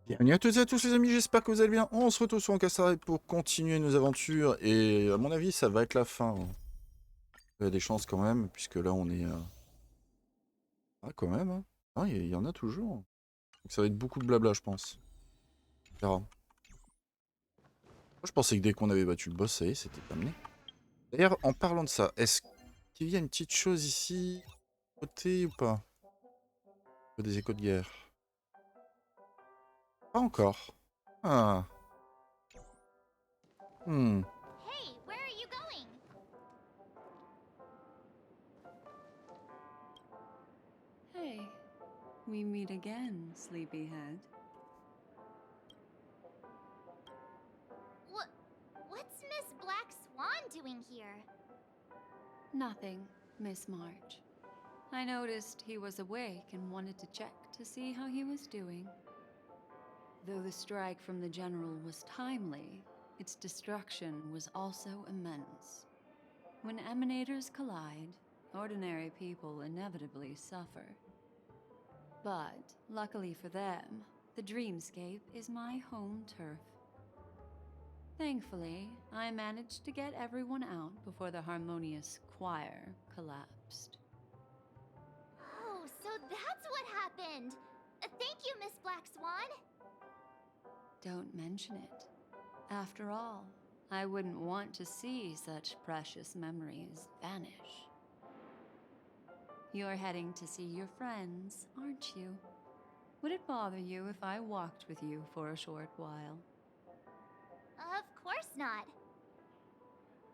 Bienvenue à toutes et à tous les amis, j'espère que vous allez bien. On se retrouve sur HONKAI STAR RAIL pour continuer nos aventures et à mon avis ça va être la fin. Il y a des chances quand même, puisque là on est... Ah quand même, hein. Ah, il y en a toujours. Donc ça va être beaucoup de blabla je pense. On verra. Moi je pensais que dès qu'on avait battu le boss, ça y est, c'était terminé. D'ailleurs, en parlant de ça, est-ce qu'il y a une petite chose ici, côté ou pas? Des échos de guerre. Pas encore. Ah. Hmm. Hey, where are you going? Hey, we meet again, sleepyhead. What's Miss Black Swan doing here? Nothing, Miss March. I noticed he was awake and wanted to check to see how he was doing. Though the strike from the general was timely, its destruction was also immense. When emanators collide, ordinary people inevitably suffer. But, luckily for them, the dreamscape is my home turf. Thankfully, I managed to get everyone out before the harmonious choir collapsed. Oh, so that's what happened! Thank you, Miss Black Swan! Don't mention it. After all, I wouldn't want to see such precious memories vanish. You're heading to see your friends, aren't you? Would it bother you if I walked with you for a short while? Of course not.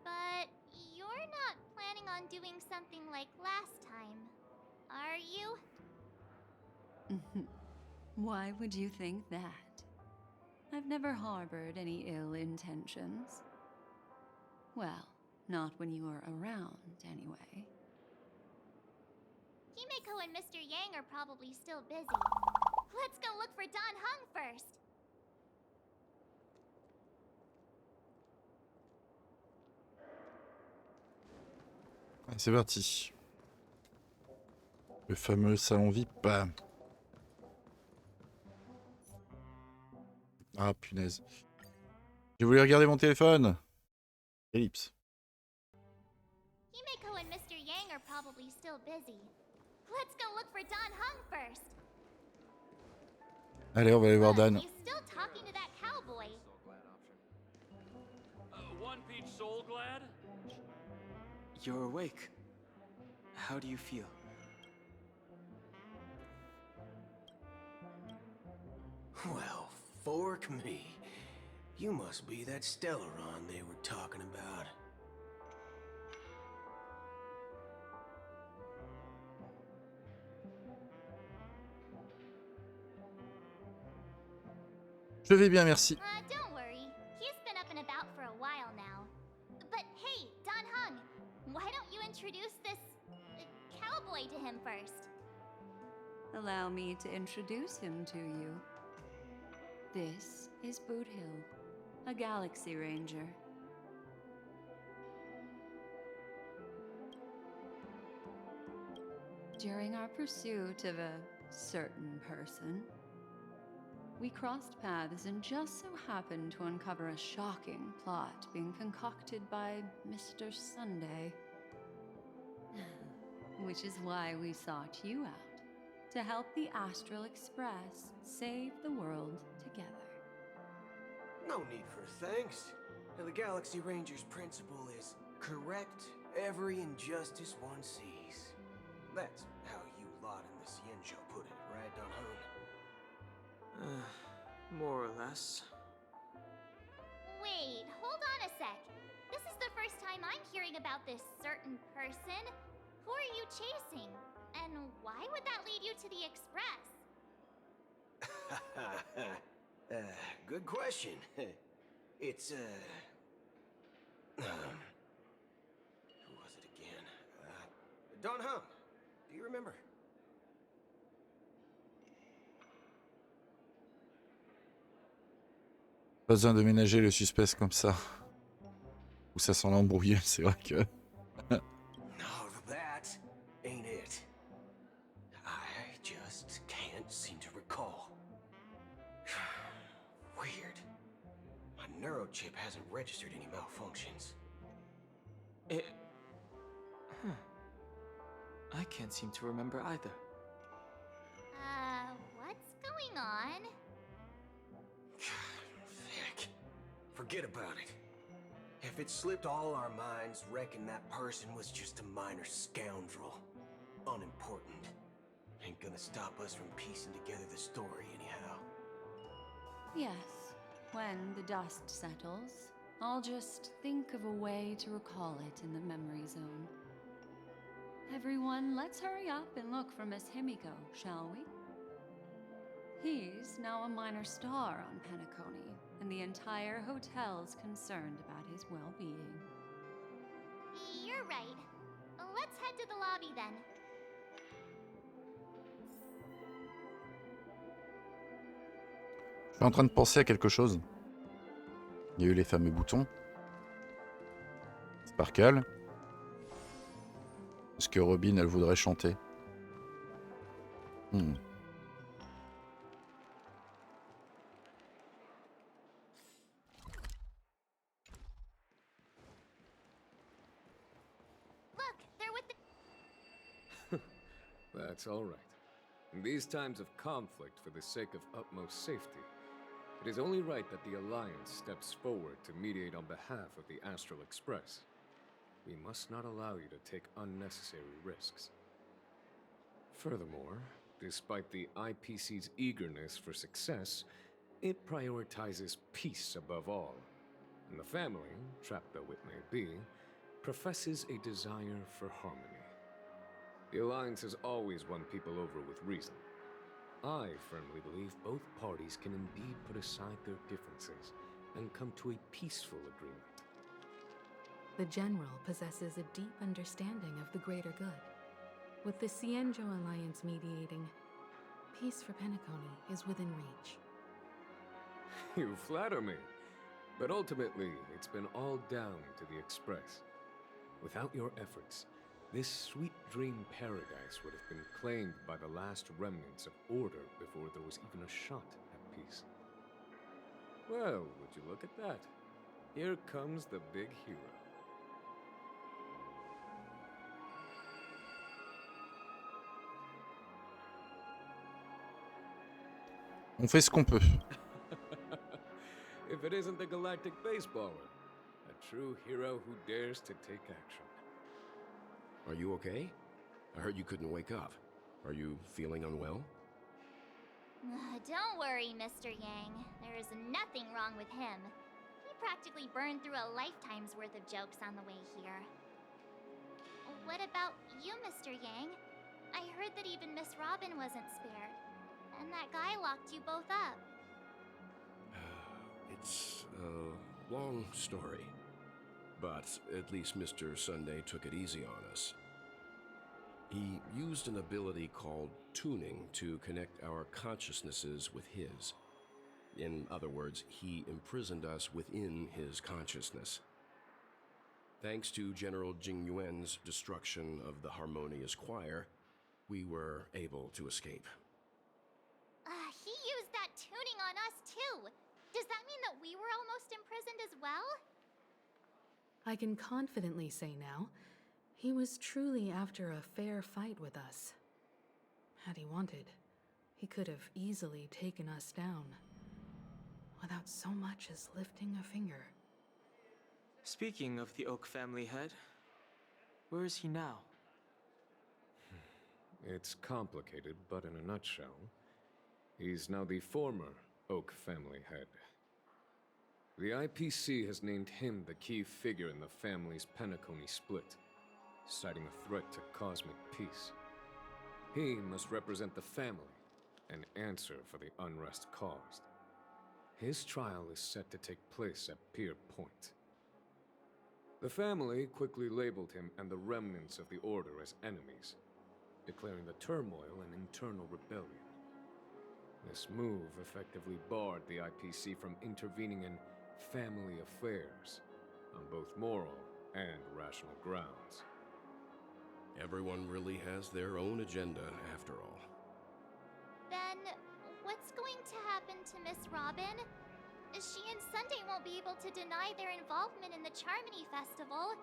But you're not planning on doing something like last time, are you? Why would you think that? I've never harbored any ill intentions. Well, not when you are around, anyway. Himeko and Mr. Yang are probably still busy. Let's go look for Don Hung first! Allez, c'est parti. Le fameux salon VIP. Ah punaise. J'ai voulu regarder mon téléphone. Ellipse. Himeko and Mr. Yang are probably still busy. Let's go look for Don Hung first! Allez, on va aller voir Look, Dan. he's still talking to that cowboy. One peach soul glad? You're awake. How do you feel? Well, fork me. You must be that Stellaron they were talking about. Je vais bien, merci. Don't worry. He's been up and about for a while now. But hey, Don Hung, why don't you introduce this cowboy to him first? Allow me to introduce him to you. This is Boot Hill, a Galaxy Ranger. During our pursuit of a certain person, we crossed paths and just so happened to uncover a shocking plot being concocted by Mr. Sunday. Which is why we sought you out, to help the Astral Express save the world together. No need for thanks. The Galaxy Ranger's principle is correct every injustice one sees. That's how you lot in this Yinzhou put it, right, Don Hung? More or less. Wait, hold on a sec. This is the first time I'm hearing about this certain person. Who are you chasing? And why would that lead you to the Express? Good question. It's, who was it again? Don Hung. Do you remember? Pas besoin de ménager le suspense comme ça. Ou ça sent l'embrouille, c'est vrai que... No, that ain't it. I just can't seem to recall. microchip hasn't registered any malfunctions. It... Huh. I can't seem to remember either. What's going on? Heck. Forget about it. If it slipped all our minds, reckon that person was just a minor scoundrel. Unimportant. Ain't gonna stop us from piecing together the story anyhow. Yes, when the dust settles, I'll just think of a way to recall it in the memory zone. Everyone, let's hurry up and look for Miss Himiko, shall we? He's now a minor star on Penacony, and the entire hotel's concerned about his well-being. You're right. Let's head to the lobby then. Je suis en train de penser à quelque chose. Il y a eu les fameux boutons. Sparkle. Est-ce que Robin, elle voudrait chanter? Look, they're with the... That's all right. In these times of conflict for the sake of utmost safety, it is only right that the Alliance steps forward to mediate on behalf of the Astral Express. We must not allow you to take unnecessary risks. Furthermore, despite the IPC's eagerness for success, it prioritizes peace above all. And the family, trapped though it may be, professes a desire for harmony. The Alliance has always won people over with reason. I firmly believe both parties can indeed put aside their differences and come to a peaceful agreement. The General possesses a deep understanding of the greater good. With the Cienjo Alliance mediating, peace for Penacony is within reach. You flatter me. But ultimately, it's been all down to the Express. Without your efforts, this sweet dream paradise would have been claimed by the last remnants of order before there was even a shot at peace. Well, would you look at that? Here comes the big hero. On fait ce qu'on peut. If it isn't the galactic baseballer, a true hero who dares to take action. Are you okay? I heard you couldn't wake up. Are you feeling unwell? Don't worry, Mr. Yang. There is nothing wrong with him. He practically burned through a lifetime's worth of jokes on the way here. What about you, Mr. Yang? I heard that even Miss Robin wasn't spared. And that guy locked you both up. It's a long story. But at least Mr. Sunday took it easy on us. He used an ability called tuning to connect our consciousnesses with his. In other words, he imprisoned us within his consciousness. Thanks to General Jing Yuan's destruction of the Harmonious Choir, we were able to escape. He used that tuning on us too. Does that mean that we were almost imprisoned as well? I can confidently say now, he was truly after a fair fight with us. Had he wanted, he could have easily taken us down, without so much as lifting a finger. Speaking of the Oak family head, where is he now? It's complicated, but in a nutshell, he's now the former Oak family head. The IPC has named him the key figure in the family's Penacony split, citing a threat to cosmic peace. He must represent the family and answer for the unrest caused. His trial is set to take place at Pier Point. The family quickly labeled him and the remnants of the Order as enemies, declaring the turmoil an internal rebellion. This move effectively barred the IPC from intervening in family affairs on both moral and rational grounds. Everyone really has their own agenda, after all. Then, what's going to happen to Miss Robin? She and Sunday won't be able to deny their involvement in the Charmony Festival.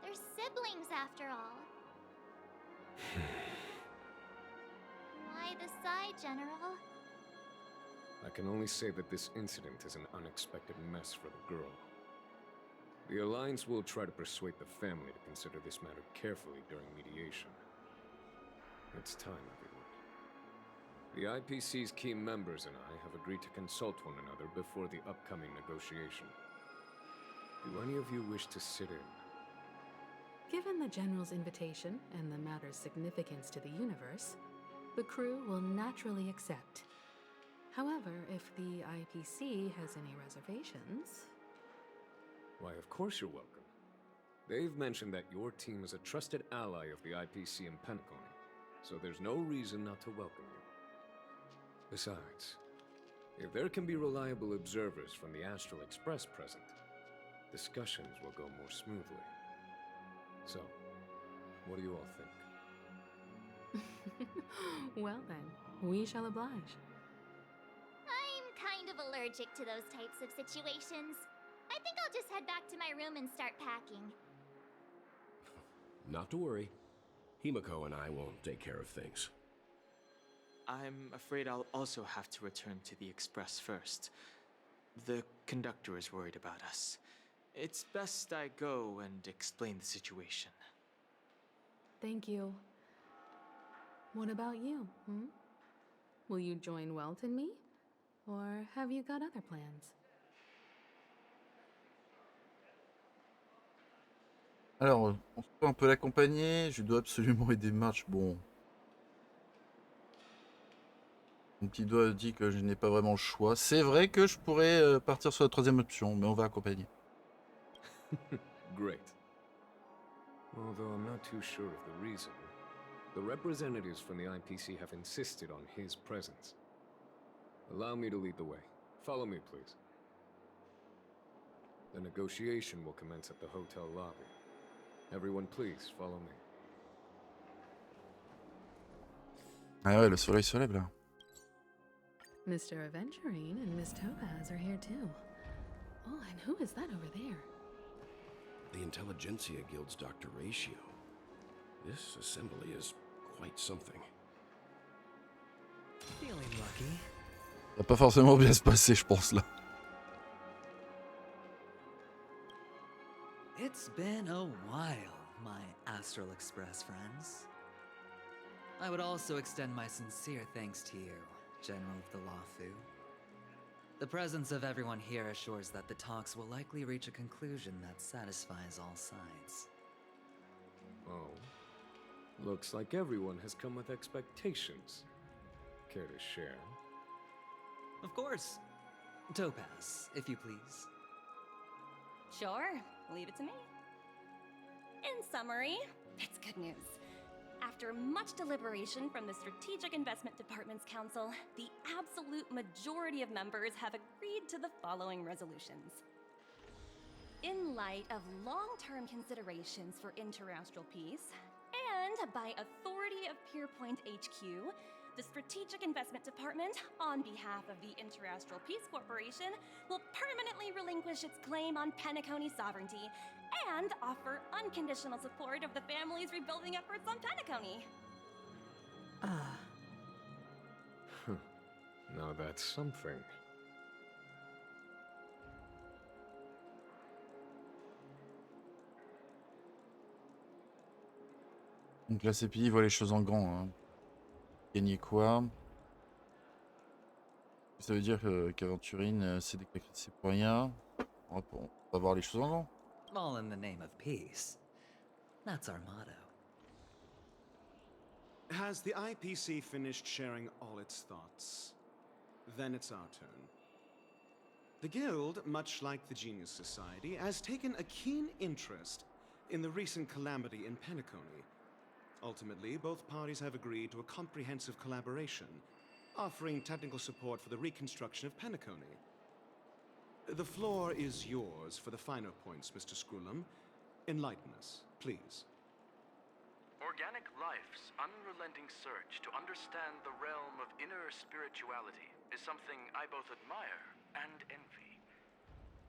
They're siblings, after all. Why the sigh, General? I can only say that this incident is an unexpected mess for the girl. The Alliance will try to persuade the family to consider this matter carefully during mediation. It's time, everyone. The IPC's key members and I have agreed to consult one another before the upcoming negotiation. Do any of you wish to sit in? Given the General's invitation and the matter's significance to the universe, the crew will naturally accept. However, if the IPC has any reservations... Why, of course you're welcome. They've mentioned that your team is a trusted ally of the IPC in Penacony, so there's no reason not to welcome you. Besides, if there can be reliable observers from the Astral Express present, discussions will go more smoothly. So, what do you all think? Well then, we shall oblige. I'm kind of allergic to those types of situations. I think I'll just head back to my room and start packing. Not to worry. Himiko and I won't take care of things. I'm afraid I'll also have to return to the Express first. The conductor is worried about us. It's best I go and explain the situation. Thank you. What about you, Will you join Welt and me? Or have you got other plans? Alors, on peut un peu l'accompagner. Je dois absolument aider March. Bon. Mon petit doigt dit que je n'ai pas vraiment le choix. C'est vrai que je pourrais partir sur la troisième option, mais on va accompagner. Great. Although I'm not too sure of the reason, the representatives from the IPC have insisted on his presence. Allow me to lead the way. Follow me, please. The negotiation will commence at the hotel lobby. Everyone, please, follow me. Ah ouais, le soleil se lève là. Mr. Aventurine and Miss Topaz are here too. Oh, and who is that over there? The Intelligentsia Guild's Dr. Ratio. This assembly is quite something. Feeling lucky. Ça va pas forcément bien se passer, je pense, là. It's been a while, my Astral Express friends. I would also extend my sincere thanks to you, General of the Lawfu. The presence of everyone here assures that the talks will likely reach a conclusion that satisfies all sides. Oh. Looks like everyone has come with expectations. Care to share? Of course. Topaz, if you please. Sure, leave it to me. In summary, it's good news. After much deliberation from the Strategic Investment Department's Council, the absolute majority of members have agreed to the following resolutions. In light of long-term considerations for interastral peace, and by authority of Pierpoint HQ, the Strategic Investment Department, on behalf of the Interastral Peace Corporation, will permanently relinquish its claim on Penacony sovereignty and offer unconditional support of the family's rebuilding efforts on Penacony. Now that's something. Donc la CPI voit les choses en grand. Hein. Gagner quoi? Ça veut dire qu'Aventurine s'est déclassé pour rien. On va voir les choses en grand. All in the name of peace. That's our motto. Has the IPC finished sharing all its thoughts? Then it's our turn. The Guild, much like the Genius Society, has taken a keen interest in the recent calamity in Penacony. Ultimately, both parties have agreed to a comprehensive collaboration, offering technical support for the reconstruction of Penacony. The floor is yours for the finer points, Mr. Screwlum. Enlighten us, please. Organic life's unrelenting search to understand the realm of inner spirituality is something I both admire and envy.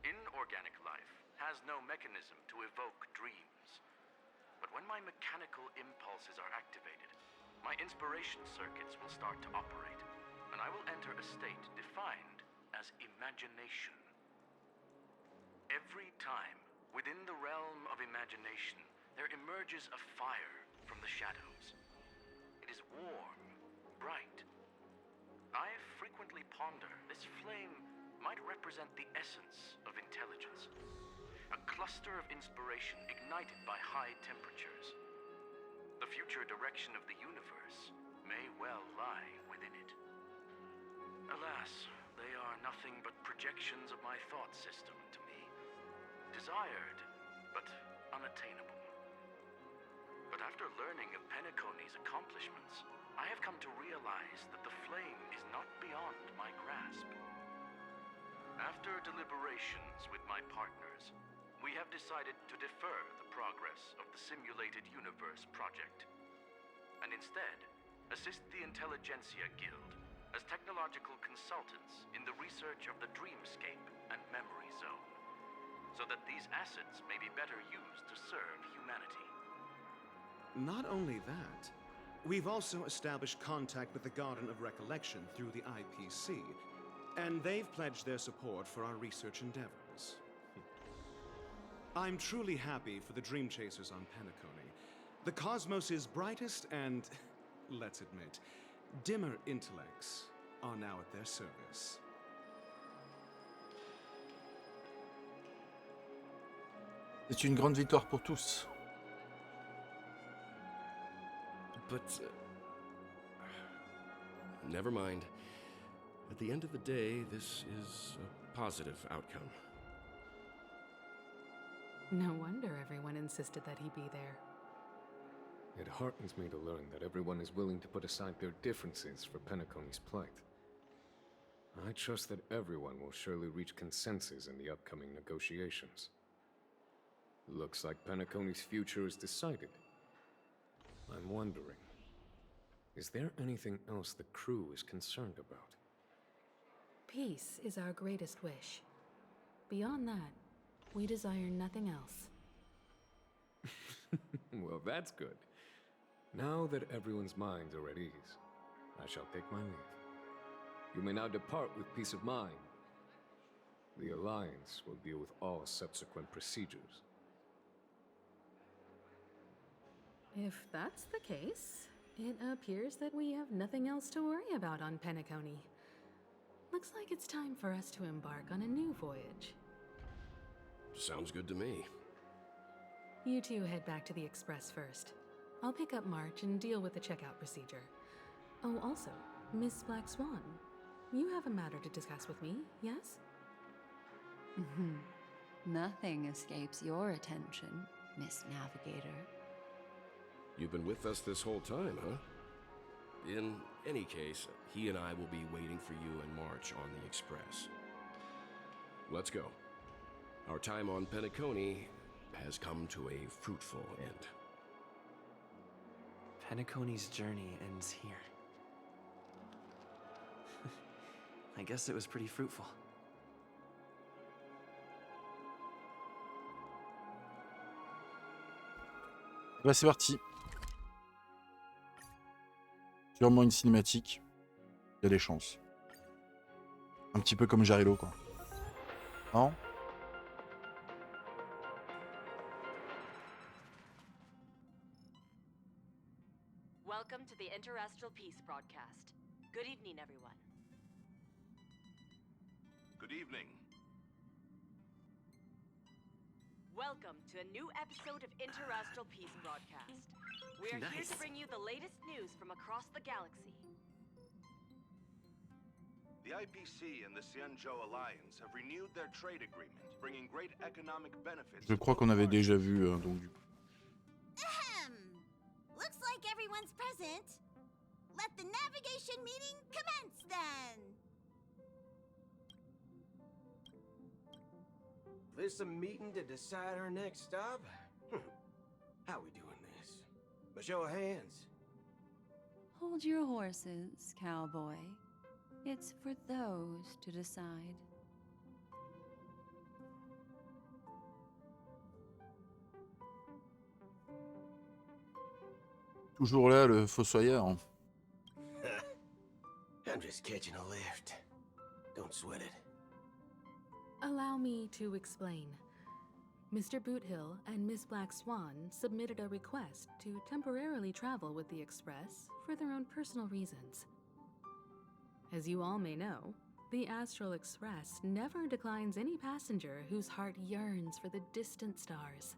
Inorganic life has no mechanism to evoke dreams. But when my mechanical impulses are activated, my inspiration circuits will start to operate, and I will enter a state defined as imagination. Every time, within the realm of imagination, there emerges a fire from the shadows. It is warm, bright. I frequently ponder this flame might represent the essence of intelligence. A cluster of inspiration ignited by high temperatures. The future direction of the universe may well lie within it. Alas, they are nothing but projections of my thought system to me. Desired, but unattainable. But after learning of Penacony's accomplishments, I have come to realize that the flame is not beyond my grasp. After deliberations with my partners, we have decided to defer the progress of the Simulated Universe project, and instead assist the Intelligentsia Guild as technological consultants in the research of the Dreamscape and Memory Zone, so that these assets may be better used to serve humanity. Not only that, we've also established contact with the Garden of Recollection through the IPC, and they've pledged their support for our research endeavors. I'm truly happy for the Dream Chasers on Penacony. The cosmos' brightest and, let's admit, dimmer intellects are now at their service. C'est une grande victoire pour tous. But, never mind. At the end of the day, this is a positive outcome. No wonder everyone insisted that he be there. It heartens me to learn that everyone is willing to put aside their differences for Penacony's plight. I trust that everyone will surely reach consensus in the upcoming negotiations. Looks like Penacony's future is decided. I'm wondering, is there anything else the crew is concerned about? Peace is our greatest wish. Beyond that, we desire nothing else. Well, that's good. Now that everyone's minds are at ease, I shall take my leave. You may now depart with peace of mind. The Alliance will deal with all subsequent procedures. If that's the case, it appears that we have nothing else to worry about on Penacony. Looks like it's time for us to embark on a new voyage. Sounds good to me. You two head back to the Express first. I'll pick up March and deal with the checkout procedure. Oh, also, Miss Black Swan, you have a matter to discuss with me, yes? Nothing escapes your attention, Miss Navigator. You've been with us this whole time, huh? In any case, he and I will be waiting for you in March on the Express. Let's go. Our time on Penacony has come to a fruitful end. Penacony's journey ends here. I guess it was pretty fruitful. Bah c'est parti. Sûrement une cinématique. Il y a des chances. Un petit peu comme Jarilo, quoi. Non? Welcome to the Interastral Peace broadcast. Good evening, everyone. Good evening. Welcome to a new episode of Interastral Peace broadcast. We are here to bring you the latest news from across the galaxy. The IPC and the Xianzhou Alliance have renewed their trade agreement, bringing great economic benefits. Je crois qu'on avait déjà vu, donc du coup. Looks like everyone's present. Let the navigation meeting commence then. This a meeting to decide our next stop? How we doing this? A show of hands. Hold your horses, cowboy. It's for those to decide. Toujours là, le fossoyeur. I'm just catching a lift. Don't sweat it. Allow me to explain. Mr. Boothill and Miss Black Swan submitted a request to temporarily travel with the Express for their own personal reasons. As you all may know, the Astral Express never declines any passenger whose heart yearns for the distant stars.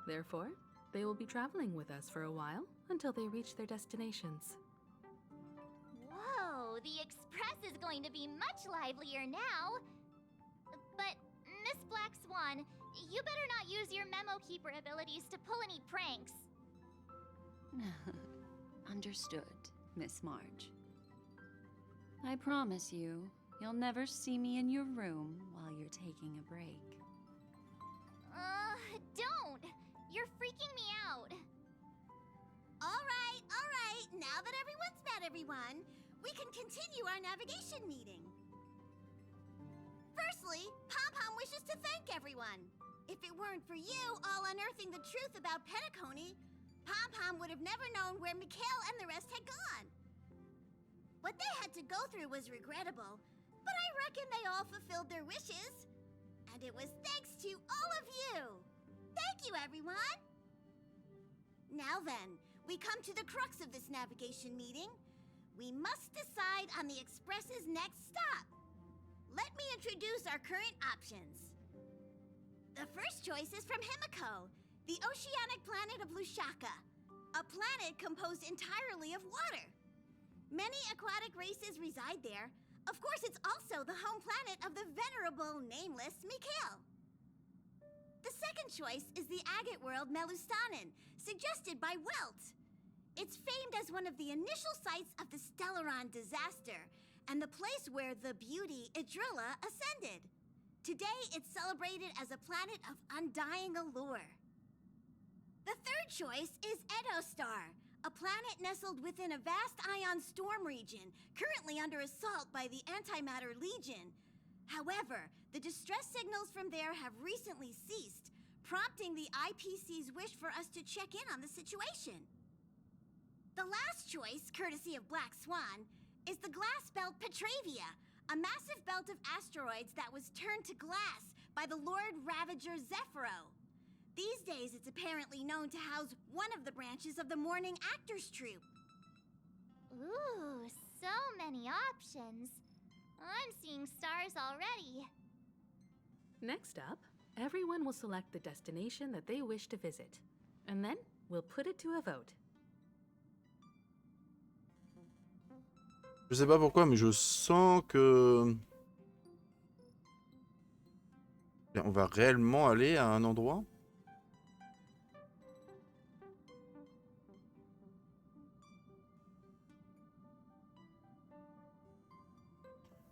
Therefore, they will be traveling with us for a while until they reach their destinations. Whoa, the Express is going to be much livelier now. But, Miss Black Swan, you better not use your memo keeper abilities to pull any pranks. Understood, Miss March. I promise you, you'll never see me in your room while you're taking a break. Don't! You're freaking me out. All right. Now that everyone's met everyone, we can continue our navigation meeting. Firstly, Pom-Pom wishes to thank everyone. If it weren't for you all unearthing the truth about Penacony, Pom-Pom would have never known where Mikhail and the rest had gone. What they had to go through was regrettable, but I reckon they all fulfilled their wishes. And it was thanks to all of you. Thank you, everyone. Now then, we come to the crux of this navigation meeting. We must decide on the Express's next stop. Let me introduce our current options. The first choice is from Himiko, the oceanic planet of Lushaka, a planet composed entirely of water. Many aquatic races reside there. Of course, it's also the home planet of the venerable, nameless Mikhail. The second choice is the agate world Melustanen, suggested by Welt. It's famed as one of the initial sites of the Stellaron disaster, and the place where the beauty Idrilla ascended. Today, it's celebrated as a planet of undying allure. The third choice is Edostar, a planet nestled within a vast ion storm region, currently under assault by the Antimatter Legion. However, the distress signals from there have recently ceased, prompting the IPC's wish for us to check in on the situation. The last choice, courtesy of Black Swan, is the glass belt Petravia, a massive belt of asteroids that was turned to glass by the Lord Ravager Zephyro. These days, it's apparently known to house one of the branches of the Morning Actors Troupe. Ooh, so many options. I'm seeing stars already. Next up, everyone will select the destination that they wish to visit, and then we'll put it to a vote. Je sais pas pourquoi, mais je sens que... on va réellement aller à un endroit.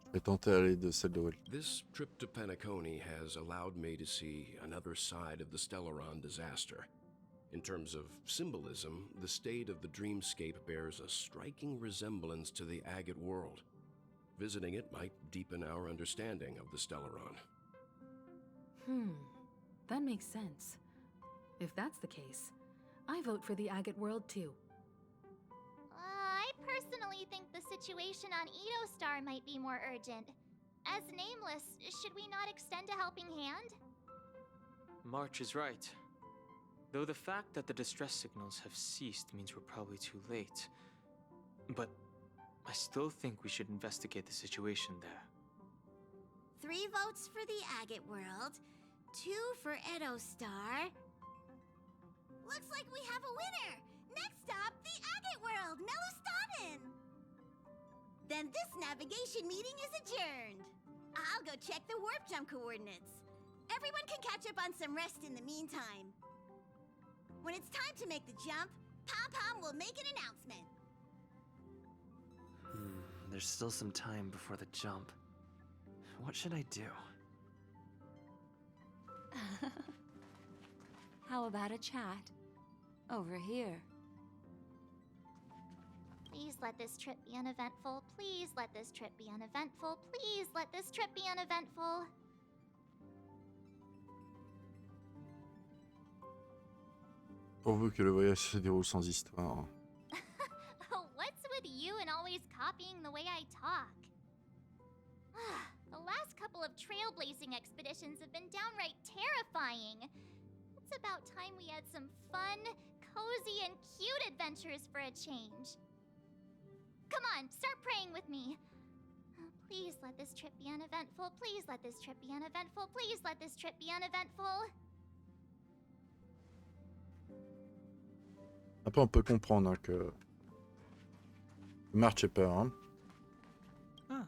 Je vais tenter d'aller de celle de Will. This trip to Penacony has allowed me to see another side of the Stellaron disaster. In terms of symbolism, the state of the dreamscape bears a striking resemblance to the agate world. Visiting it might deepen our understanding of the Stellaron. That makes sense. If that's the case, I vote for the agate world too. I personally think the situation on Edostar might be more urgent. As Nameless, should we not extend a helping hand? March is right. Though the fact that the distress signals have ceased means we're probably too late. But I still think we should investigate the situation there. 3 votes for the agate world, 2 for Edostar. Looks like we have a winner! Next stop, the agate world, Melustanen! Then this navigation meeting is adjourned. I'll go check the warp jump coordinates. Everyone can catch up on some rest in the meantime. When it's time to make the jump, Pom-Pom will make an announcement. There's still some time before the jump. What should I do? How about a chat? Over here. Please let this trip be uneventful. Please let this trip be uneventful. Please let this trip be uneventful. Pourvu que le voyage se déroule sans histoire. copying the way I talk. The last couple of trailblazing expeditions have been downright terrifying. It's about time we had some fun, cozy, and cute adventures for a change. Come on, start praying with me. Please let this trip be uneventful. Please let this trip be uneventful. Please let this trip be uneventful. Après, on peut comprendre hein, que March ait peur. Hein. Huh.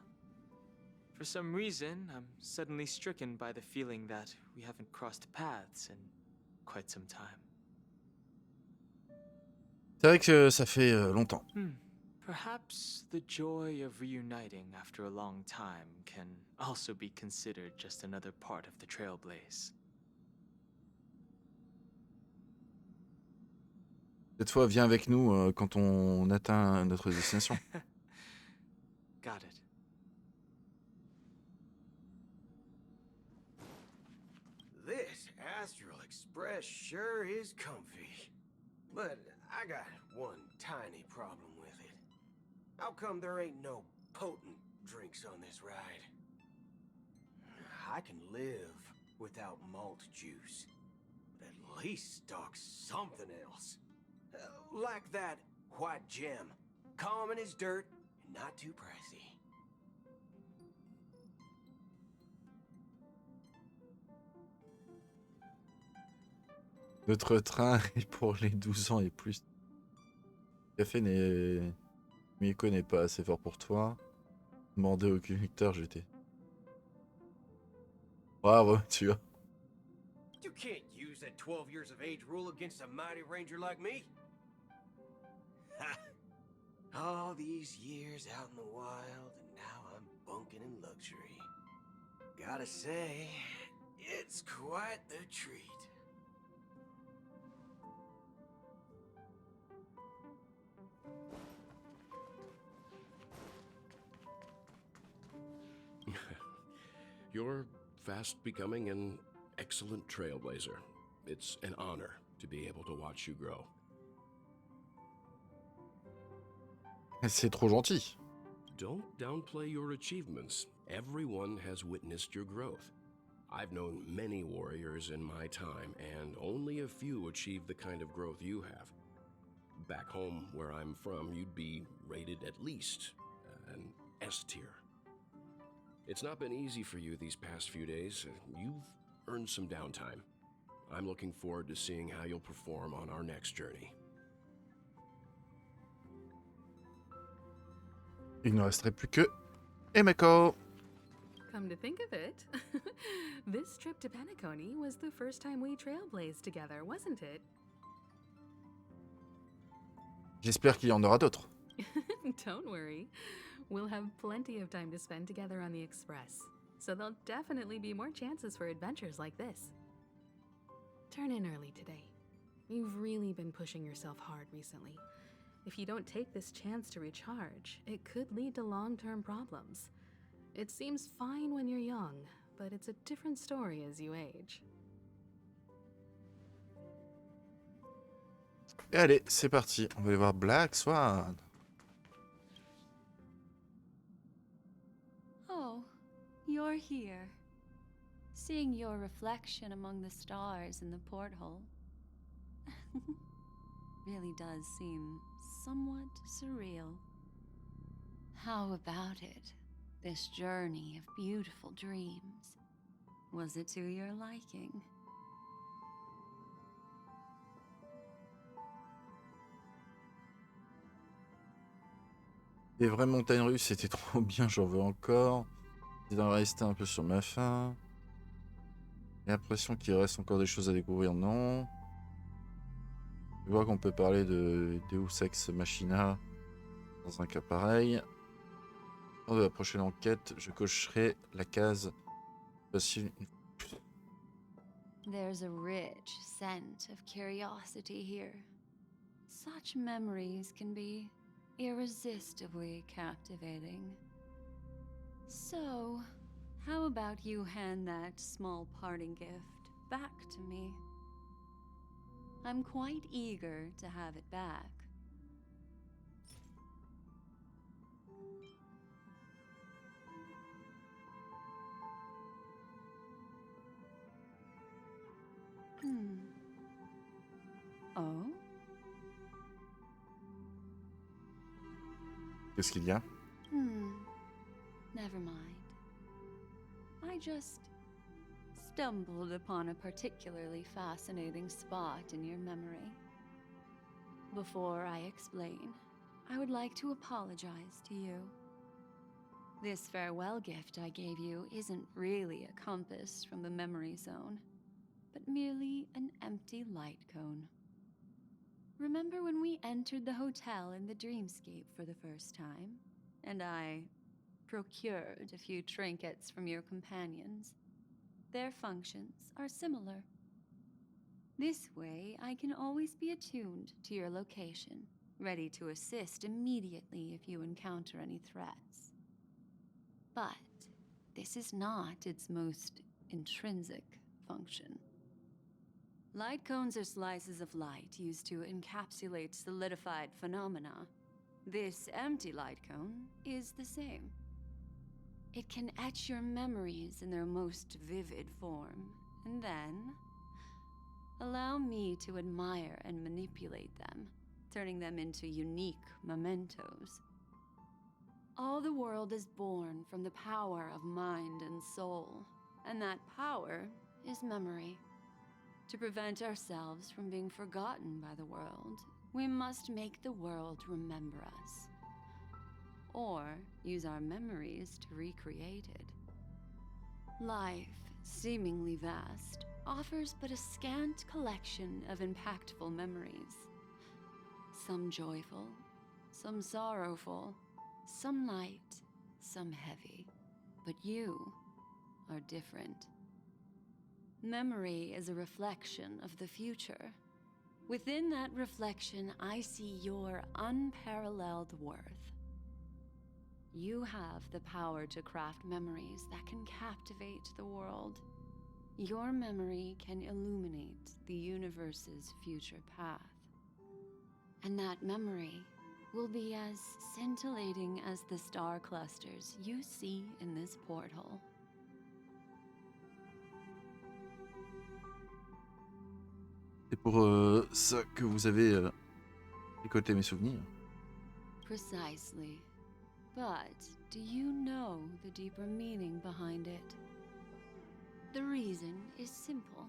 For some reason, I'm suddenly stricken by the feeling that we haven't crossed paths in quite some time. C'est vrai que ça fait longtemps. Perhaps the joy of reuniting after a long time can also be considered just another part of the trailblaze. Cette fois, viens avec nous quand on atteint notre destination. Got it. This Astral Express sure is comfy. But I got one tiny problem with it. How come there ain't no potent drinks on this ride? I can live without malt juice, but at least stock something else. Like that white gem, common as dirt and not too pricey. Notre train est pour les 12 ans et plus. Le café m'y connaît pas assez fort pour toi. Demandez au conducteur, j'étais. Bravo, tu vois. You can't use that 12 years of age rule against a mighty ranger like me. Ha! All these years out in the wild, and now I'm bunking in luxury. Gotta say, it's quite the treat. You're fast becoming an excellent trailblazer. It's an honor to be able to watch you grow. C'est trop gentil. Don't downplay your achievements. Everyone has witnessed your growth. I've known many warriors in my time, and only a few achieve the kind of growth you have. Back home, where I'm from, you'd be rated at least an S tier. It's not been easy for you these past few days. You've earned some downtime. I'm looking forward to seeing how you'll perform on our next journey. Il ne resterait plus que Emeko. Come to think of it, this trip to Penacony was the first time we trailblazed together, wasn't it? J'espère qu'il y en aura d'autres. Don't worry. We'll have plenty of time to spend together on the Express, so there'll definitely be more chances for adventures like this. Turn in early today. You've really been pushing yourself hard recently. If you don't take this chance to recharge, it could lead to long-term problems. It seems fine when you're young, but it's a different story as you age. Et allez, c'est parti. On va aller voir Black Swan. Oh, you're here. Seeing your reflection among the stars in the porthole really does seem somewhat surreal. How about it? This journey of beautiful dreams. Was it to your liking? Les vraies montagnes russes, c'était trop bien, j'en veux encore. J'ai d'en rester un peu sur ma faim. J'ai l'impression qu'il reste encore des choses à découvrir, non? Je vois qu'on peut parler de Deus Ex Machina dans un cas pareil. Lors de la prochaine enquête, je cocherai la case facile. There's a rich scent of curiosity here. Such memories can be irresistibly captivating. So, how about you hand that small parting gift back to me? I'm quite eager to have it back. Qu'est-ce qu'il y a? Never mind. I just stumbled upon a particularly fascinating spot in your memory. Before I explain, I would like to apologize to you. This farewell gift I gave you isn't really a compass from the memory zone, but merely an empty light cone. Remember when we entered the hotel in the dreamscape for the first time, and I procured a few trinkets from your companions? Their functions are similar. This way, I can always be attuned to your location, ready to assist immediately if you encounter any threats. But this is not its most intrinsic function. Light cones are slices of light used to encapsulate solidified phenomena. This empty light cone is the same. It can etch your memories in their most vivid form, and then allow me to admire and manipulate them, turning them into unique mementos. All the world is born from the power of mind and soul, and that power is memory. To prevent ourselves from being forgotten by the world, we must make the world remember us, or use our memories to recreate it. Life, seemingly vast, offers but a scant collection of impactful memories. Some joyful, some sorrowful, some light, some heavy. But you are different. Memory is a reflection of the future. Within that reflection, I see your unparalleled worth. You have the power to craft memories that can captivate the world. Your memory can illuminate the universe's future path. And that memory will be as scintillating as the star clusters you see in this porthole. C'est pour ça que vous avez récolté mes souvenirs. Precisely. But do you know the deeper meaning behind it? The reason is simple.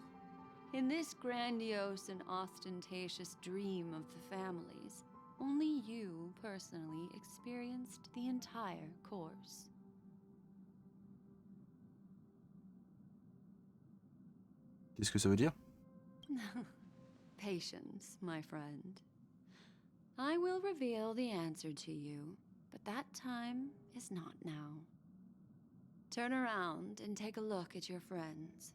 In this grandiose and ostentatious dream of the families, only you personally experienced the entire course. Qu'est-ce que ça veut dire? Patience, my friend. I will reveal the answer to you, but that time is not now. Turn around and take a look at your friends.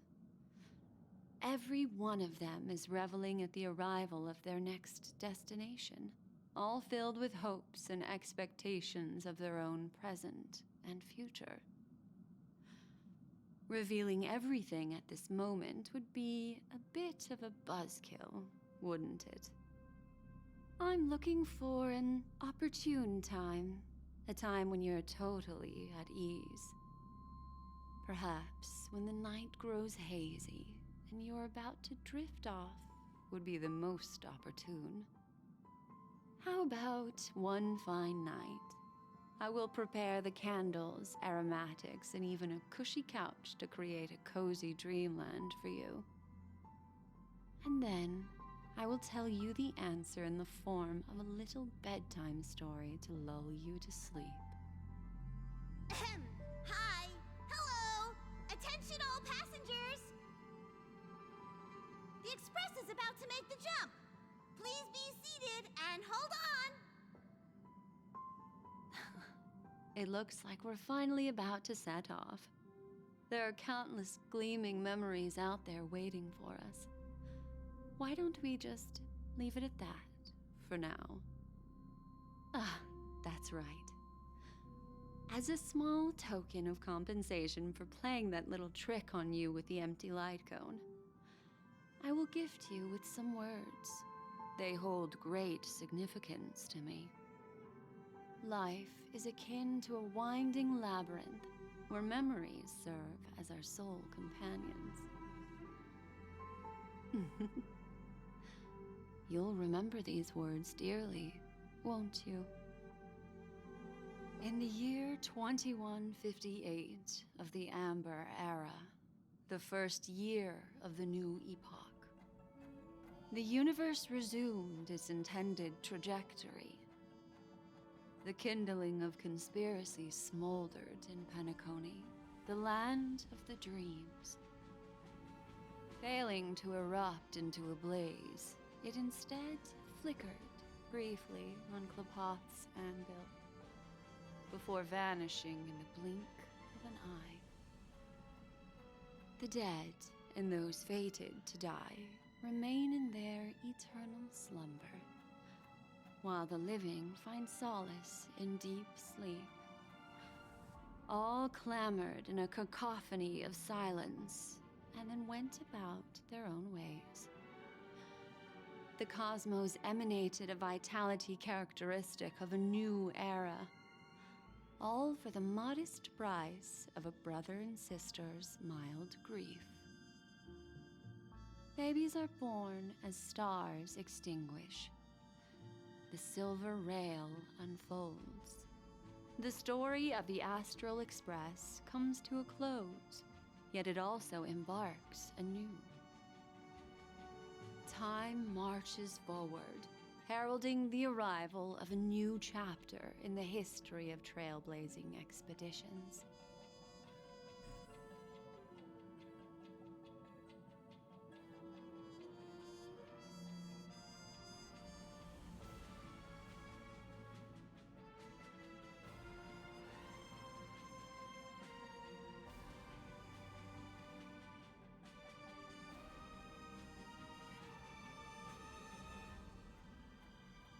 Every one of them is reveling at the arrival of their next destination, all filled with hopes and expectations of their own present and future. Revealing everything at this moment would be a bit of a buzzkill, wouldn't it? I'm looking for an opportune time, a time when you're totally at ease. Perhaps when the night grows hazy and you're about to drift off would be the most opportune. How about one fine night? I will prepare the candles, aromatics, and even a cushy couch to create a cozy dreamland for you. And then I will tell you the answer in the form of a little bedtime story to lull you to sleep. Hi! Hello! Attention all passengers! The express is about to make the jump. Please be seated and hold on! It looks like we're finally about to set off. There are countless gleaming memories out there waiting for us. Why don't we just leave it at that for now? Ah, that's right. As a small token of compensation for playing that little trick on you with the empty light cone, I will gift you with some words. They hold great significance to me. Life is akin to a winding labyrinth where memories serve as our sole companions. You'll remember these words dearly, won't you? In the year 2158 of the Amber Era, the first year of the new epoch, the universe resumed its intended trajectory. The kindling of conspiracy smoldered in Penacony, the land of the dreams. Failing to erupt into a blaze, it instead flickered briefly on Klapoth's anvil, before vanishing in the blink of an eye. The dead and those fated to die remain in their eternal slumber, while the living find solace in deep sleep. All clamored in a cacophony of silence, and then went about their own ways. The cosmos emanated a vitality characteristic of a new era, all for the modest price of a brother and sister's mild grief. Babies are born as stars extinguish. The silver rail unfolds. The story of the Astral Express comes to a close, yet it also embarks anew. Time marches forward, heralding the arrival of a new chapter in the history of trailblazing expeditions.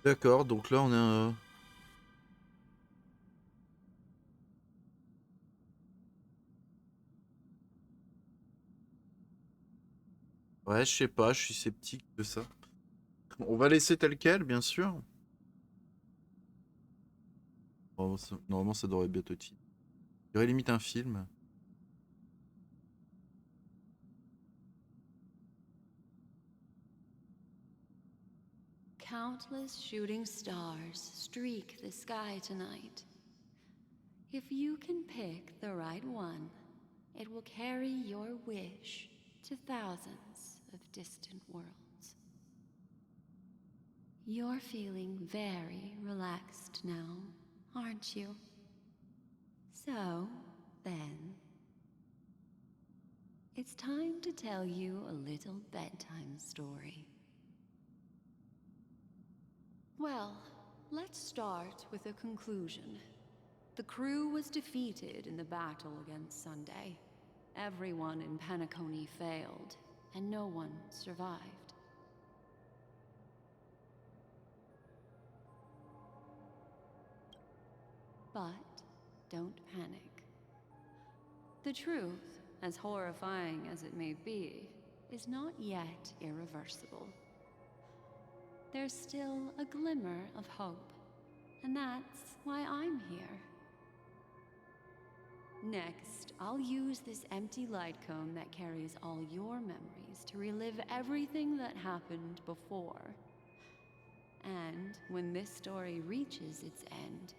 D'accord, donc là on est un... Ouais, je sais pas, je suis sceptique de ça. On va laisser tel quel, bien sûr. Normalement, ça devrait bientôt titre. Il y aurait limite un film. Countless shooting stars streak the sky tonight. If you can pick the right one, it will carry your wish to thousands of distant worlds. You're feeling very relaxed now, aren't you? So, then, it's time to tell you a little bedtime story. Well, let's start with a conclusion. The crew was defeated in the battle against Sunday. Everyone in Penacony failed, and no one survived. But don't panic. The truth, as horrifying as it may be, is not yet irreversible. There's still a glimmer of hope, and that's why I'm here. Next, I'll use this empty light cone that carries all your memories to relive everything that happened before. And when this story reaches its end,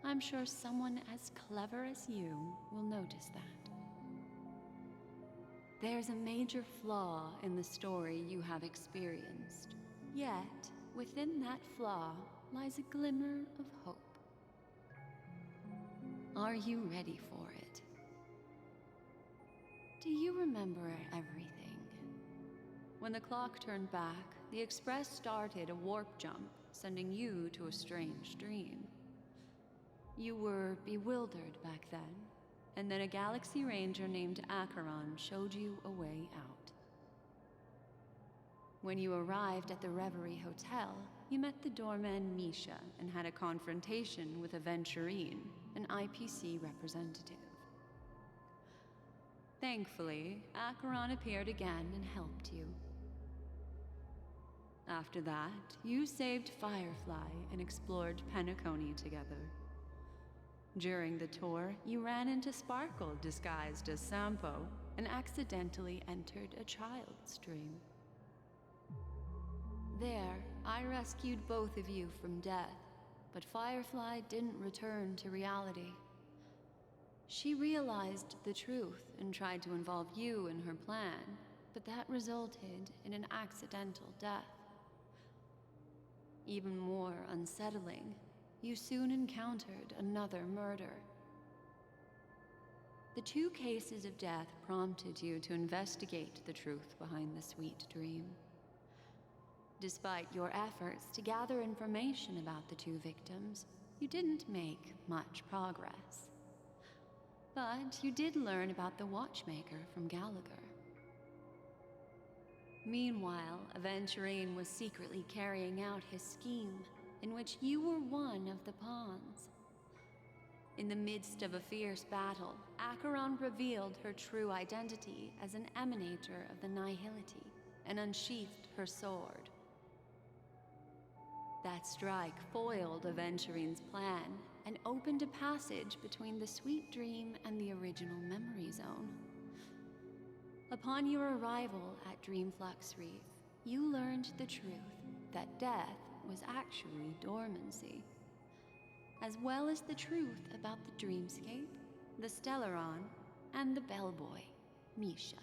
I'm sure someone as clever as you will notice that. There's a major flaw in the story you have experienced, yet within that flaw lies a glimmer of hope. Are you ready for it? Do you remember everything? When the clock turned back, the Express started a warp jump, sending you to a strange dream. You were bewildered back then, and then a Galaxy Ranger named Acheron showed you a way out. When you arrived at the Reverie Hotel, you met the doorman Misha and had a confrontation with Aventurine, an IPC representative. Thankfully, Acheron appeared again and helped you. After that, you saved Firefly and explored Penacony together. During the tour, you ran into Sparkle disguised as Sampo and accidentally entered a child's dream. There, I rescued both of you from death, but Firefly didn't return to reality. She realized the truth and tried to involve you in her plan, but that resulted in an accidental death. Even more unsettling, you soon encountered another murder. The 2 cases of death prompted you to investigate the truth behind the sweet dream. Despite your efforts to gather information about the 2 victims, you didn't make much progress. But you did learn about the watchmaker from Gallagher. Meanwhile, Aventurine was secretly carrying out his scheme, in which you were one of the pawns. In the midst of a fierce battle, Acheron revealed her true identity as an emanator of the Nihility and unsheathed her sword. That strike foiled Aventurine's plan and opened a passage between the sweet dream and the original memory zone. Upon your arrival at Dreamflux Reef, you learned the truth that death was actually dormancy, as well as the truth about the dreamscape, the Stellaron, and the bellboy, Misha.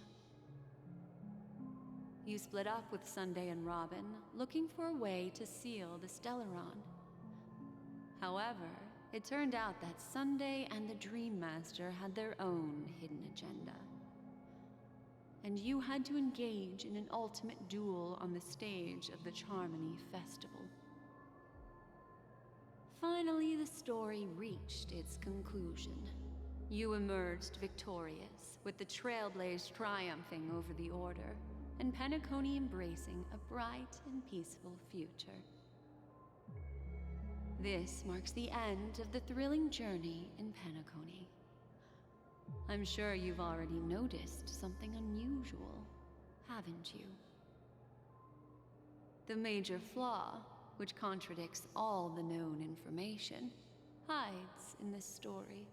You split up with Sunday and Robin, looking for a way to seal the Stellaron. However, it turned out that Sunday and the Dream Master had their own hidden agenda, and you had to engage in an ultimate duel on the stage of the Charmony Festival. Finally, the story reached its conclusion. You emerged victorious, with the Trailblaze triumphing over the Order, and Penacony embracing a bright and peaceful future. This marks the end of the thrilling journey in Penacony. I'm sure you've already noticed something unusual, haven't you? The major flaw, which contradicts all the known information, hides in this story.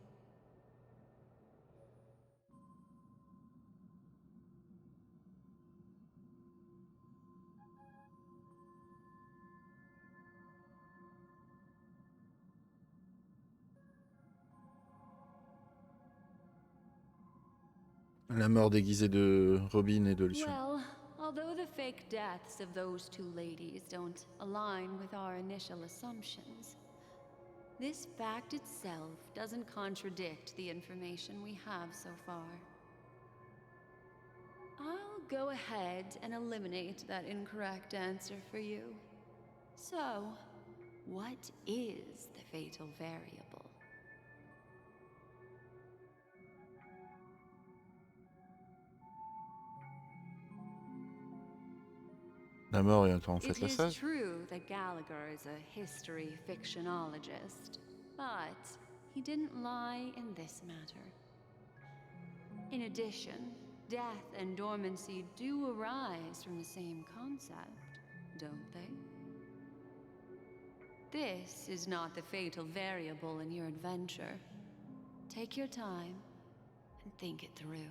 La mort déguisée de Robin et de Lucien. Well, although the fake deaths of those 2 ladies don't align with our initial assumptions, this fact itself doesn't contradict the information we have so far. I'll go ahead and eliminate that incorrect answer for you. So, what is the fatal variable? La mort est en fait la It is sage. true that Gallagher is a history fictionologist, but he didn't lie in this matter. In addition, death and dormancy do arise from the same concept, don't they? This is not the fatal variable in your adventure. Take your time and think it through.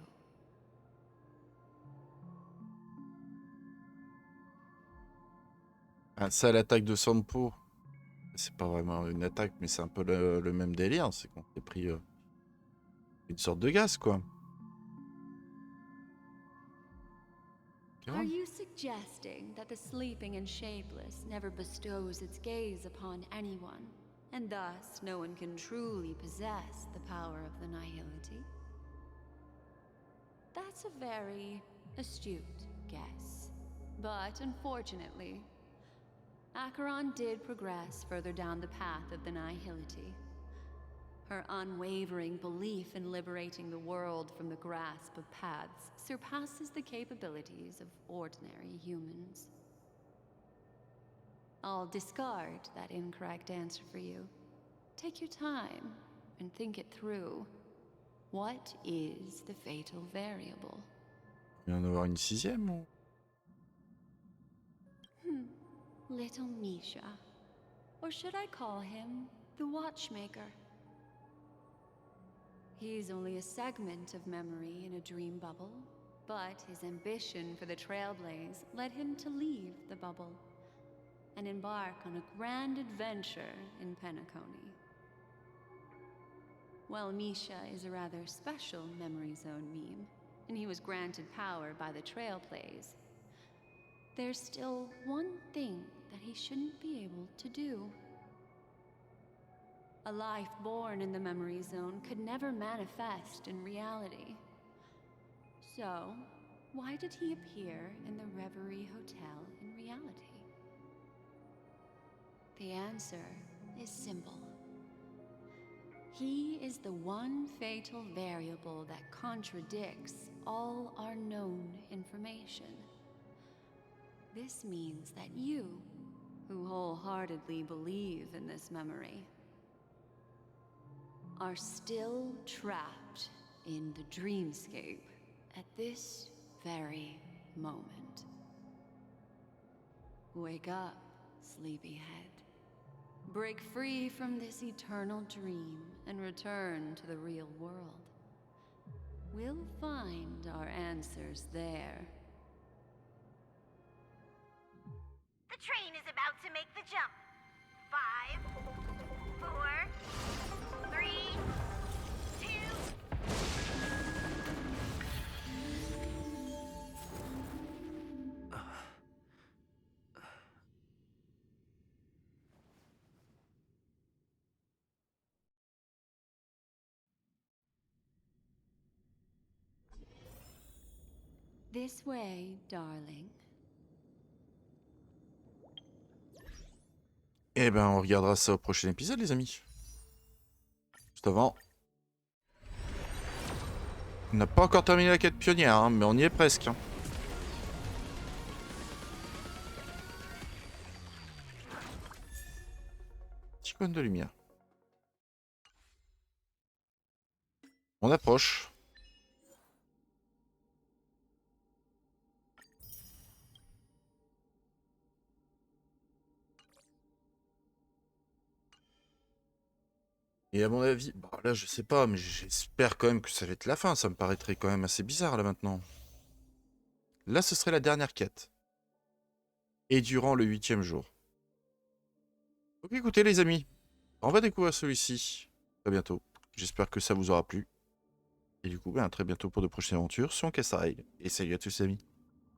Ah, ça, l'attaque de Sampo, c'est pas vraiment une attaque, mais c'est un peu le même délire. C'est qu'on s'est pris une sorte de gaz, quoi. Are you suggesting that the sleeping and shapeless never bestows its gaze upon anyone, and thus no one can truly possess the power of the Nihility? That's a very astute guess, but unfortunately, Acheron did progress further down the path of the Nihility. Her unwavering belief in liberating the world from the grasp of paths surpasses the capabilities of ordinary humans. I'll discard that incorrect answer for you. Take your time and think it through. What is the fatal variable? Il va y en avoir une 6e ou... Little Misha. Or should I call him the Watchmaker? He's only a segment of memory in a dream bubble, but his ambition for the Trailblaze led him to leave the bubble. and embark on a grand adventure in Penacony. While Misha is a rather special Memory Zone meme, and he was granted power by the trail plays, there's still one thing that he shouldn't be able to do. A life born in the Memory Zone could never manifest in reality. So, why did he appear in the Reverie Hotel in reality? The answer is simple. He is the one fatal variable that contradicts all our known information. This means that you, who wholeheartedly believe in this memory, are still trapped in the dreamscape at this very moment. Wake up, sleepyhead. Break free from this eternal dream and return to the real world. We'll find our answers there. The train is about to make the jump. 5, 4, 3, 2... This way, darling. Eh ben, on regardera ça au prochain épisode, les amis. Juste avant. On n'a pas encore terminé la quête pionnière, hein, mais on y est presque. Hein. Petit cône de lumière. On approche. Et à mon avis, bah là je sais pas, mais j'espère quand même que ça va être la fin. Ça me paraîtrait quand même assez bizarre là maintenant. Là ce serait la dernière quête. Et durant le 8e jour. Donc écoutez les amis, on va découvrir celui-ci très bientôt. J'espère que ça vous aura plu. Et du coup, à très bientôt pour de prochaines aventures sur HONKAI STAR RAIL. Et salut à tous les amis.